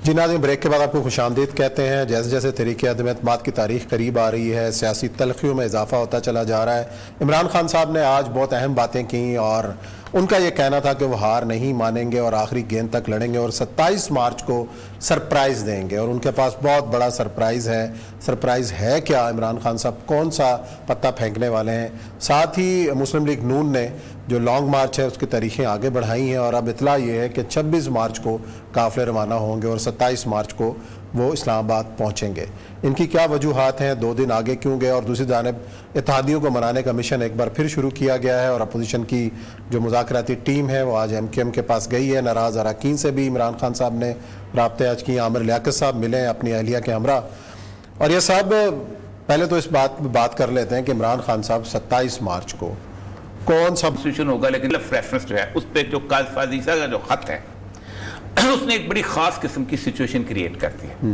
جی ناظرین، بریک کے بعد آپ کو خوش آمدید کہتے ہیں۔ جیسے جیسے تحریک عدم اعتماد کی تاریخ قریب آ رہی ہے، سیاسی تلخیوں میں اضافہ ہوتا چلا جا رہا ہے۔ عمران خان صاحب نے آج بہت اہم باتیں کیں اور ان کا یہ کہنا تھا کہ وہ ہار نہیں مانیں گے اور آخری گیند تک لڑیں گے اور 27 مارچ کو سرپرائز دیں گے، اور ان کے پاس بہت بڑا سرپرائز ہے۔ سرپرائز ہے کیا؟ عمران خان صاحب کون سا پتہ پھینکنے والے ہیں؟ ساتھ ہی مسلم لیگ نون نے جو لانگ مارچ ہے اس کی تاریخیں آگے بڑھائی ہیں، اور اب اطلاع یہ ہے کہ 26 مارچ کو قافلے روانہ ہوں گے اور 27 مارچ کو وہ اسلام آباد پہنچیں گے۔ ان کی کیا وجوہات ہیں؟ 2 دن آگے کیوں گئے؟ اور دوسری جانب اتحادیوں کو منانے کا مشن ایک بار پھر شروع کیا گیا ہے، اور اپوزیشن کی جو مذاکراتی ٹیم ہے وہ آج ایم کیو ایم کے پاس گئی ہے۔ ناراض اراکین سے بھی عمران خان صاحب نے رابطے آج کی۔ عامر لیاقت صاحب ملے ہیں اپنی اہلیہ کے ہمراہ، اور یہ صاحب پہلے تو اس بات کر لیتے ہیں کہ عمران خان صاحب 27 مارچ کو کون سا سچویشن ہوگا، لیکن ریفرنس جو ہے اس پہ جو قائد فائز عیسیٰ کا جو خط ہے اس نے ایک بڑی خاص قسم کی سچویشن کریٹ کر دی ہے۔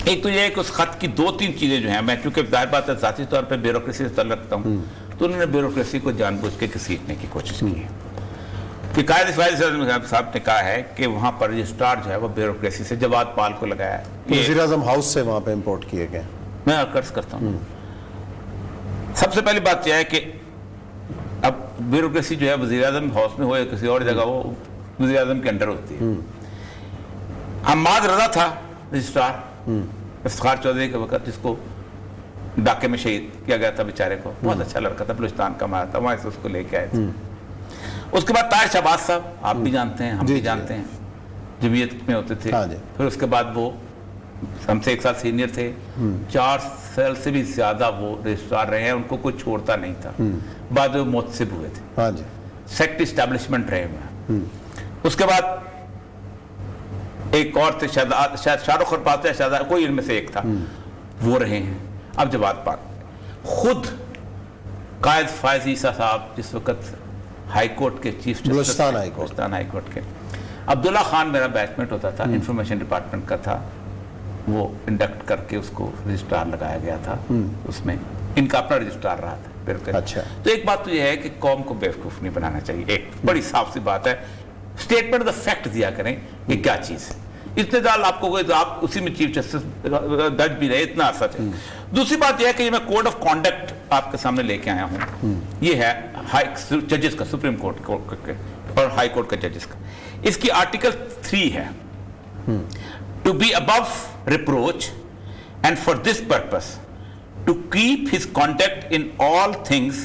ایک تو یہ ہے کہ اس خط کی 2-3 چیزیں جو ہیں، میں چونکہ ظاہر بات ہے ذاتی طور پہ بیوروکریسی سے تعلق رکھتا ہوں، تو انہوں نے بیوروکریسی کو جان بوجھ کے گھسیٹنے کی کوشش کی ہے۔ کہ قائد فائز صاحب نے کہا ہے کہ وہاں پر رجسٹرار جو ہے وہ بیوروکریسی سے جواد پال کو لگایا ہے، وزیر اعظم ہاؤس سے وہاں پہ امپورٹ کیے گئے۔ میں عرض کرتا ہوں، سب سے پہلی بات یہ ہے کہ اب بیوروکریسی جو ہے وزیر اعظم ہاؤس میں ہو یا کسی اور جگہ وہ وزیر اعظم کے انڈر ہوتی ہے۔ حماد رضا تھا رجسٹرار افتخار چودھری کے وقت، جس کو ڈاکے میں شہید کیا گیا تھا بیچارے کو، بہت اچھا لڑکا تھا، بلوچستان کا مارا تھا، وہاں سے اس کو لے کے آئے تھے۔ اس کے بعد طاہر شہباز صاحب، آپ بھی جانتے ہیں، ہم بھی جانتے ہیں، جمعیت میں ہوتے تھے۔ پھر اس کے بعد وہ ہم سے 1 سال سینئر تھے، 4 سال سے بھی زیادہ وہ رجسٹرار رہے ہیں، ان کو کوئی چھوڑتا نہیں تھا۔ بعد میں وہ محتسب ہوئے تھے، سیکٹری اسٹیبلشمنٹ رہے ہوئے۔ اس کے بعد ایک اور تھے، شاید شاہ رخ خرپات ہے، شاید کوئی ان میں سے ایک تھا، وہ رہے ہیں۔ اب جواد پاک خود قائد فائز عیسیٰ صاحب جس وقت ہائی کورٹ کے chief justice, Balochistan high court کے، عبداللہ خان میرا بیچمیٹ ہوتا تھا، انفارمیشن ڈپارٹمنٹ کا تھا، وہ انڈکٹ کر کے اس کو رجسٹرار لگایا گیا تھا، اس میں ان کا اپنا رجسٹرار رہا تھا۔ اچھا، تو ایک بات تو یہ ہے کہ قوم کو بیوقوف نہیں بنانا چاہیے، ایک بڑی صاف سی بات ہے، اسٹیٹمنٹ دا فیکٹ دیا کریں کہ کیا چیز ہے۔ اتنے دال آپ کو آپ اسی میں چیف جسٹس درج بھی رہے، اتنا عرصہ تھے۔ دوسری بات یہ ہے کہ میں کوڈ آف کانڈکٹ آپ کے سامنے لے کے آیا ہوں، یہ ہے ججز کا، سپریم کورٹ اور ہائی کورٹ کا ججز کا۔ اس کی آرٹیکل 3 ہے، to be above reproach and for this purpose to keep his conduct in all things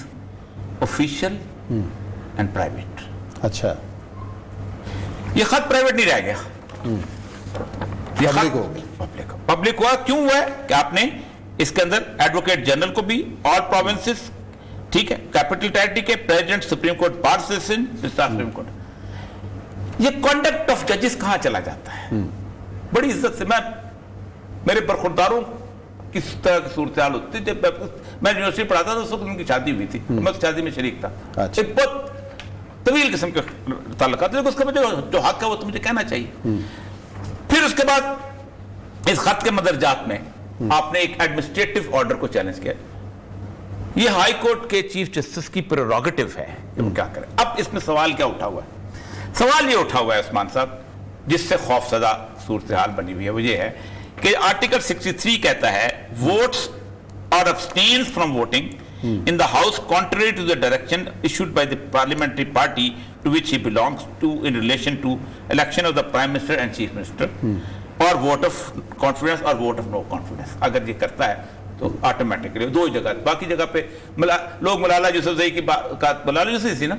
official and private۔ اچھا، یہ خط پرائیویٹ نہیں رہ گیا، یہ پبلک ہوا۔ کیوں ہوا ہے کہ آپ نے اس کے اندر ایڈوکیٹ جنرل کو بھی، آل پروونسز، ٹھیک ہے، کیپٹل ٹیریٹری کے president, supreme court bar session, supreme court, یہ کنڈکٹ آف ججز کہاں چلا جاتا ہے؟ بڑی عزت سے میرے برخورداروں کس طرح کی صورتحال ہوتی تھی، میں یونیورسٹی پڑھاتا تھا، اس وقت ان کی شادی ہوئی تھی، میں اس شادی میں شریک تھا، ایک بہت طویل قسم کے تعلقات، لیکن اس کا جو حق ہے وہ تو مجھے کہنا چاہیے۔ پھر اس کے بعد اس خط کے مدرجات میں آپ نے ایک ایڈمنسٹریٹو آرڈر کو چیلنج کیا۔ یہ ہائی کورٹ کے چیف جسٹس کی پریروگیٹو ہے کہ وہ کیا کرے۔ اب اس میں سوال کیا اٹھا ہوا ہے؟ سوال یہ اٹھا ہوا ہے عثمان صاحب، جس سے خوف زدہ صورتحال بنی ہوئی ہے، وہ یہ ہے کہ آرٹیکل 63 کہتا ہے votes or abstains from voting in the house contrary to the direction issued by the parliamentary party to which he belongs to in relation to election of the prime minister and chief minister or vote of confidence or vote of no confidence۔ اگر یہ کرتا ہے تو automatically 2 جگہ، باقی جگہ پہ لوگ ملالہ یوسفزئی کی بات، ملالہ یوسفزئی تھی نا،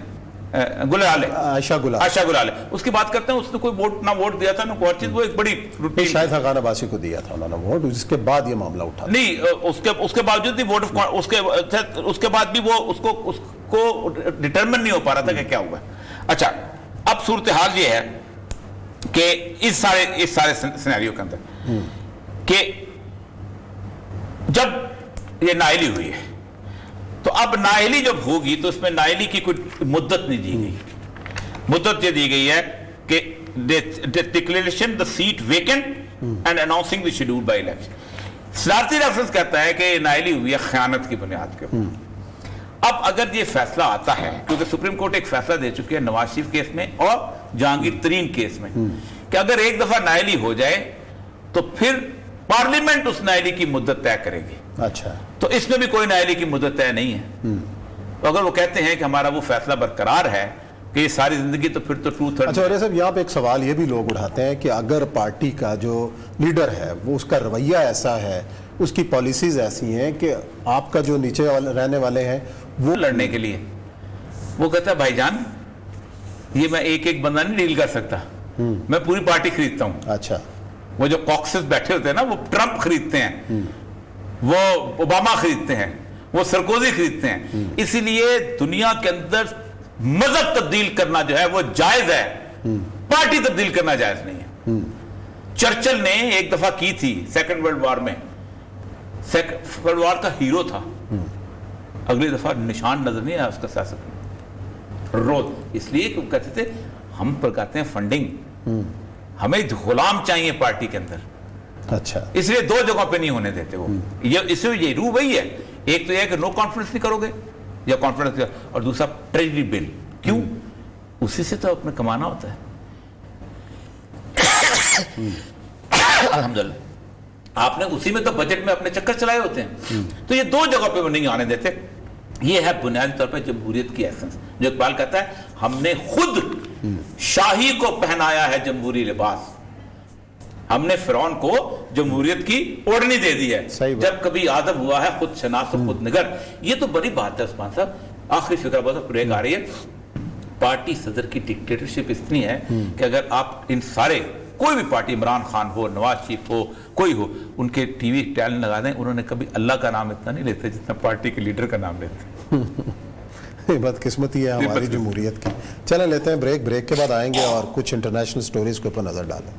عائشہ گلال، اس کی بات کرتے ہیں، اس نے کوئی ووٹ نہ ووٹ دیا تھا نہ کوئی چیز، وہ ایک بڑی روٹین، شاید خان عباسی کو دیا تھا انہوں نے ووٹ، جس کے بعد یہ معاملہ اٹھا نہیں، اس کے باوجود بھی ووٹ اس کے بعد بھی وہ اس کو ڈٹرمن نہیں ہو پا رہا تھا کہ کیا ہوا ہے۔ اچھا، اب صورتحال یہ ہے کہ اس سارے سینیریو کے اندر کہ جب یہ نااہلی ہوئی ہے تو اب نااہلی جب ہوگی تو اس میں نااہلی کی کوئی مدت نہیں دی گئی۔ مدت یہ دی گئی ہے کہ declaration the seat vacant and announcing the schedule by election. صدارتی ریفرنس کہتا ہے کہ نااہلی ہوئی ہے خیانت کی بنیاد کے اوپر۔ اب اگر یہ فیصلہ آتا ہے، کیونکہ سپریم کورٹ ایک فیصلہ دے چکی ہے نواز شریف کیس میں اور جہانگیر ترین کیس میں، کہ اگر ایک دفعہ نائلی ہو جائے تو پھر پارلیمنٹ اس نائلی کی مدت طے کرے گی. اچھا, تو اس میں بھی کوئی نائلی کی مدت طے نہیں ہے. تو اگر وہ کہتے ہیں کہ ہمارا وہ فیصلہ برقرار ہے کہ یہ ساری زندگی, تو پھر تو 2/3. اچھا اور صاحب یہاں پہ ایک سوال یہ بھی لوگ اٹھاتے ہیں کہ اگر پارٹی کا جو لیڈر ہے وہ اس کا رویہ ایسا ہے, اس کی پالیسیز ایسی ہیں کہ آپ کا جو نیچے رہنے والے ہیں وہ لڑنے کے لیے وہ کہتا ہے بھائی جان یہ میں ایک ایک بندہ نہیں ڈیل کر سکتا, میں پوری پارٹی خریدتا ہوں. اچھا, وہ جو کاکسس بیٹھے ہوتے ہیں نا, وہ ٹرمپ خریدتے ہیں, وہ اوباما خریدتے ہیں, وہ سرکوزی خریدتے ہیں. اسی لیے دنیا کے اندر مذہب تبدیل کرنا جو ہے وہ جائز ہے, پارٹی تبدیل کرنا جائز نہیں ہے. چرچل نے ایک دفعہ کی تھی سیکنڈ ورلڈ وار میں, سیکنڈ ورلڈ وار کا ہیرو تھا, اگلی دفعہ نشان نظر نہیں آیا اس کا سیاست میں. روز اس لیے کہ وہ کہتے تھے ہم پر کہتے ہیں فنڈنگ, ہمیں غلام چاہیے پارٹی کے اندر. اچھا, اس لیے 2 جگہوں پہ نہیں ہونے دیتے وہ. اس میں یہ روح وہی ہے, ایک تو یہ ہے کہ نو کانفیڈنس نہیں کرو گے یا کانفیڈنس, اور دوسرا ٹریجری بل. کیوں؟ اسی سے تو اپنے کمانا ہوتا ہے. الحمدللہ آپ نے اسی میں تو بجٹ میں اپنے چکر چلائے ہوتے ہیں. تو یہ 2 جگہوں پہ وہ نہیں آنے دیتے. یہ ہے بنیادی طور پہ جمہوریت کی ایسنس, جو اقبال کہتا ہے ہم نے خود شاہی کو پہنایا ہے جمہوری لباس. ہم نے فرعون کو جمہوریت کی اوڑھنی دے دی ہے, جب کبھی آدم ہوا ہے خود شناس و خود نگر. یہ تو بڑی بات ہے عثمان صاحب. آخری فکر بہت بریک آ رہی ہے. پارٹی صدر کی ڈکٹیٹرشپ اتنی ہے کہ اگر آپ ان سارے کوئی بھی پارٹی, عمران خان ہو, نواز شریف ہو, کوئی ہو, ان کے ٹی وی ٹیلنٹ لگا دیں, انہوں نے کبھی اللہ کا نام اتنا نہیں لیتے جتنا پارٹی کے لیڈر کا نام لیتے. بدقسمتی ہے ہماری جمہوریت کی. چلیں لیتے ہیں بریک کے بعد آئیں گے اور کچھ انٹرنیشنل سٹوریز کے اوپر نظر ڈالیں.